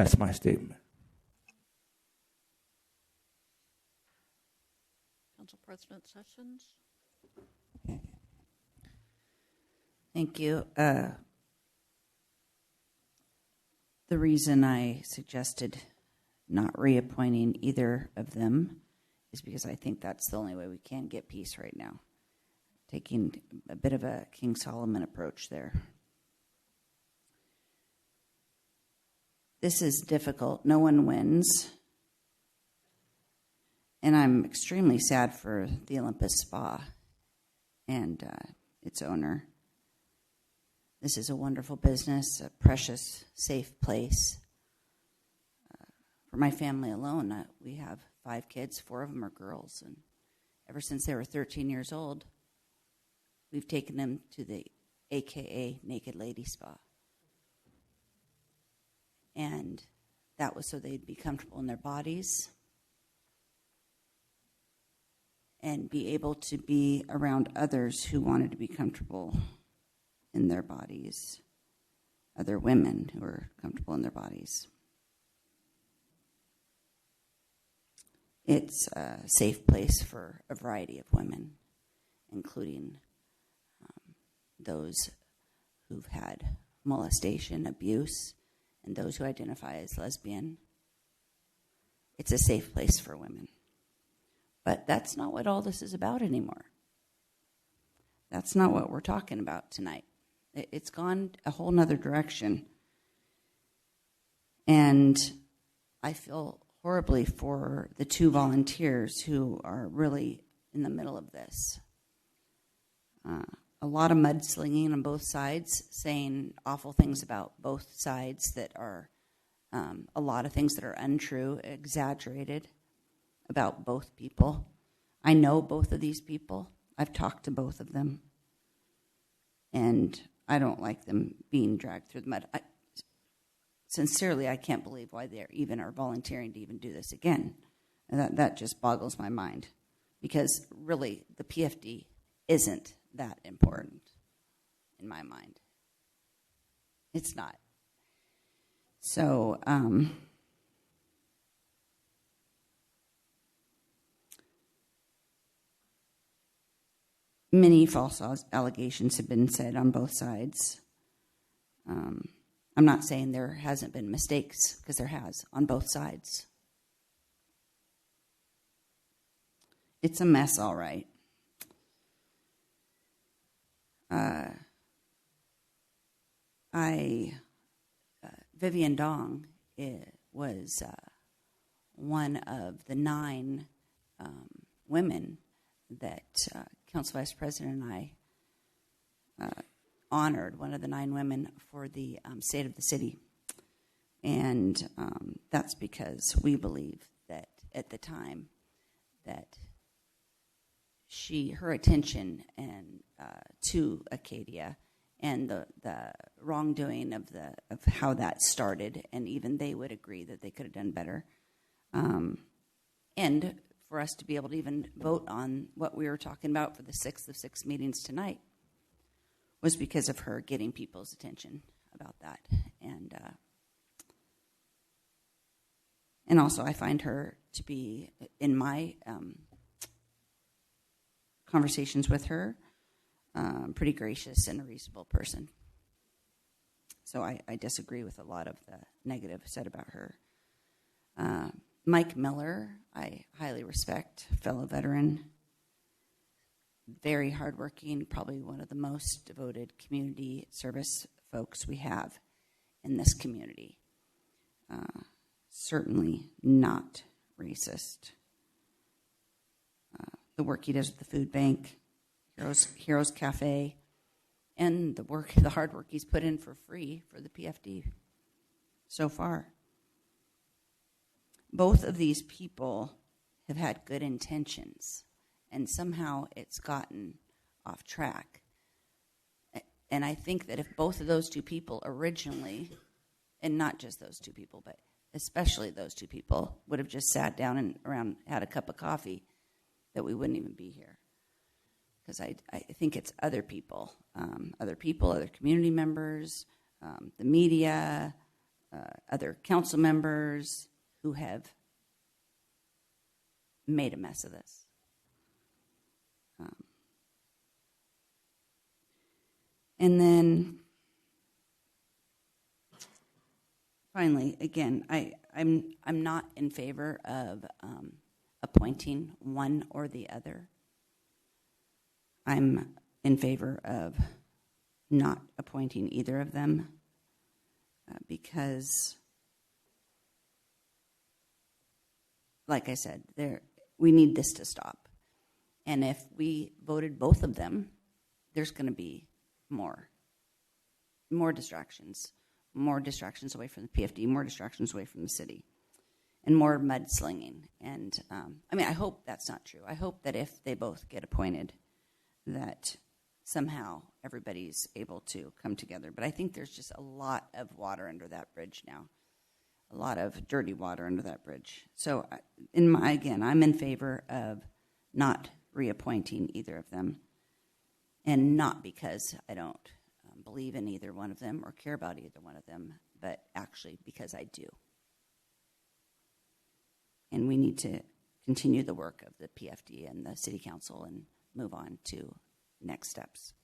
That's my statement. Council President Sessions. Thank you. The reason I suggested not reappointing either of them is because I think that's the only way we can get peace right now. Taking a bit of a King Solomon approach there. This is difficult. No one wins. And I'm extremely sad for the Olympus Spa and its owner. This is a wonderful business, a precious, safe place. For my family alone, we have 5 kids, 4 of them are girls. And ever since they were 13 years old, we've taken them to the AKA Naked Lady Spa. And that was so they'd be comfortable in their bodies and be able to be around others who wanted to be comfortable in their bodies, other women who are comfortable in their bodies. It's a safe place for a variety of women, including those who've had molestation, abuse, and those who identify as lesbian. It's a safe place for women. But that's not what all this is about anymore. That's not what we're talking about tonight. It's gone a whole nother direction. And I feel horribly for the 2 volunteers who are really in the middle of this. A lot of mudslinging on both sides, saying awful things about both sides that are a lot of things that are untrue, exaggerated about both people. I know both of these people. I've talked to both of them. And I don't like them being dragged through the mud. Sincerely, I can't believe why they even are volunteering to even do this again. And that just boggles my mind. Because really, the PFD isn't that important in my mind. It's not. So, many false allegations have been said on both sides. I'm not saying there hasn't been mistakes, because there has on both sides. It's a mess, all right. Vivian Dong was one of the 9 women that Council Vice President and I honored, one of the 9 women for the State of the City. And that's because we believe that at the time that her attention and to Acadia and the wrongdoing of how that started, and even they would agree that they could have done better. And for us to be able to even vote on what we were talking about for the 6th of 6 meetings tonight was because of her getting people's attention about that. And also I find her to be, in my conversations with her, pretty gracious and a reasonable person. So I disagree with a lot of the negative said about her. Mike Miller, I highly respect, fellow veteran, very hardworking, probably one of the most devoted community service folks we have in this community. Certainly not racist. The work he does at the food bank, Heroes Cafe, and the hard work he's put in for free for the PFD so far. Both of these people have had good intentions, and somehow it's gotten off track. And I think that if both of those 2 people originally, and not just those 2 people, but especially those 2 people, would have just sat down and had a cup of coffee, that we wouldn't even be here. Because I think it's other people, other community members, the media, other council members who have made a mess of this. And then finally, again, I'm not in favor of appointing one or the other. I'm in favor of not appointing either of them because, like I said, we need this to stop. And if we voted both of them, there's going to be more distractions away from the PFD, more distractions away from the city, and more mudslinging. And I hope that's not true. I hope that if they both get appointed, that somehow everybody's able to come together. But I think there's just a lot of water under that bridge now, a lot of dirty water under that bridge. So, I'm in favor of not reappointing either of them, and not because I don't believe in either one of them or care about either one of them, but actually because I do. And we need to continue the work of the PFD and the City Council and move on to next steps.